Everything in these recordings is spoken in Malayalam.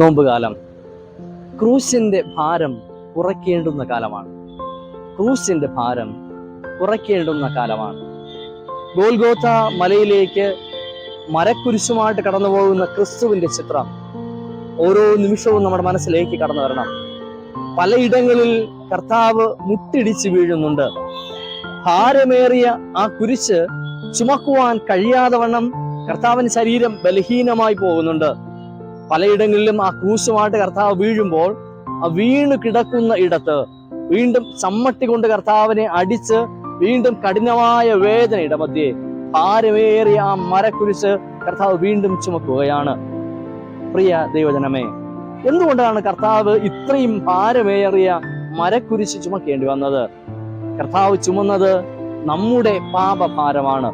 നോമ്പുകാലം ക്രൂശിന്റെ ഭാരം കുറയ്ക്കേണ്ടുന്ന കാലമാണ്. ക്രൂശിന്റെ ഭാരം കുറയ്ക്കേണ്ടുന്ന കാലമാണ്. ഗോൽഗോഥ മലയിലേക്ക് മരക്കുരിശുമായിട്ട് കടന്നു പോകുന്ന ക്രിസ്തുവിന്റെ ചിത്രം ഓരോ നിമിഷവും നമ്മുടെ മനസ്സിലേക്ക് കടന്നു വരണം. പലയിടങ്ങളിൽ കർത്താവ് മുട്ടിടിച്ച് വീഴുന്നുണ്ട്. ഭാരമേറിയ ആ കുരിശ് ചുമക്കുവാൻ കഴിയാതെ വണ്ണം കർത്താവിന്റെ ശരീരം ബലഹീനമായി പോകുന്നുണ്ട്. പലയിടങ്ങളിലും ആ ക്രൂശുമായിട്ട് കർത്താവ് വീഴുമ്പോൾ ആ വീണ് കിടക്കുന്ന ഇടത്ത് വീണ്ടും ചമ്മട്ടി കൊണ്ട് കർത്താവിനെ അടിച്ച് വീണ്ടും കഠിനമായ വേദനയുടെ മധ്യേ ഭാരമേറിയ ആ മരക്കുരിശ് കർത്താവ് വീണ്ടും ചുമക്കുകയാണ്. പ്രിയ ദൈവജനമേ, എന്തുകൊണ്ടാണ് കർത്താവ് ഇത്രയും ഭാരമേറിയ മരക്കുരിശ് ചുമക്കേണ്ടി വന്നത്? കർത്താവ് ചുമന്നത് നമ്മുടെ പാപഭാരമാണ്,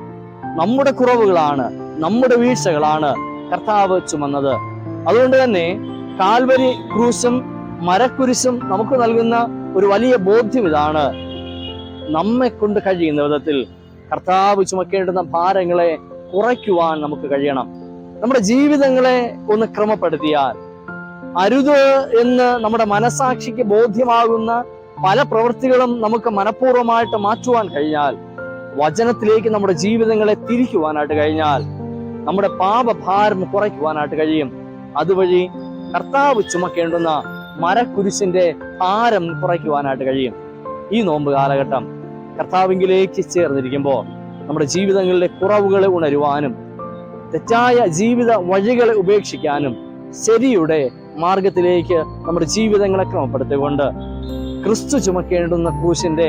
നമ്മുടെ കുറവുകളാണ്, നമ്മുടെ വീഴ്ചകളാണ് കർത്താവ് ചുമന്നത്. അതുകൊണ്ട് തന്നെ കാൽവരി ക്രൂശും മരക്കുരിശും നമുക്ക് നൽകുന്ന ഒരു വലിയ ബോധ്യം ഇതാണ്: നമ്മെ കൊണ്ട് കഴിയുന്ന വിധത്തിൽ കർത്താവ് ചുമക്കേണ്ടുന്ന ഭാരങ്ങളെ കുറയ്ക്കുവാൻ നമുക്ക് കഴിയണം. നമ്മുടെ ജീവിതങ്ങളെ ഒന്ന് ക്രമപ്പെടുത്തിയാൽ, അരുത് എന്ന് നമ്മുടെ മനസാക്ഷിക്ക് ബോധ്യമാകുന്ന പല പ്രവൃത്തികളും നമുക്ക് മനഃപൂർവ്വമായിട്ട് മാറ്റുവാൻ കഴിഞ്ഞാൽ, വചനത്തിലേക്ക് നമ്മുടെ ജീവിതങ്ങളെ തിരിക്കുവാനായിട്ട് കഴിഞ്ഞാൽ, നമ്മുടെ പാപഭാരം കുറയ്ക്കുവാനായിട്ട് കഴിയും. അതുവഴി കർത്താവ് ചുമക്കേണ്ടുന്ന മരക്കുരിശിന്റെ ഭാരം കുറയ്ക്കുവാനായിട്ട് കഴിയും. ഈ നോമ്പ് കാലഘട്ടം കർത്താവിലേക്ക് ചേർന്നിരിക്കുമ്പോൾ നമ്മുടെ ജീവിതങ്ങളിലെ കുറവുകളെ ഉണരുവാനും തെറ്റായ ജീവിത വഴികളെ ഉപേക്ഷിക്കാനും ശരിയുടെ മാർഗത്തിലേക്ക് നമ്മുടെ ജീവിതങ്ങളെ ക്രമപ്പെടുത്തിക്കൊണ്ട് ക്രിസ്തു ചുമക്കേണ്ടുന്ന ക്രൂശിന്റെ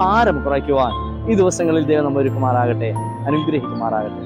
ഭാരം കുറയ്ക്കുവാൻ ഈ ദിവസങ്ങളിൽ ദൈവം നമ്മെ ഒരുക്കുമാറാകട്ടെ, അനുഗ്രഹിക്കുമാറാകട്ടെ.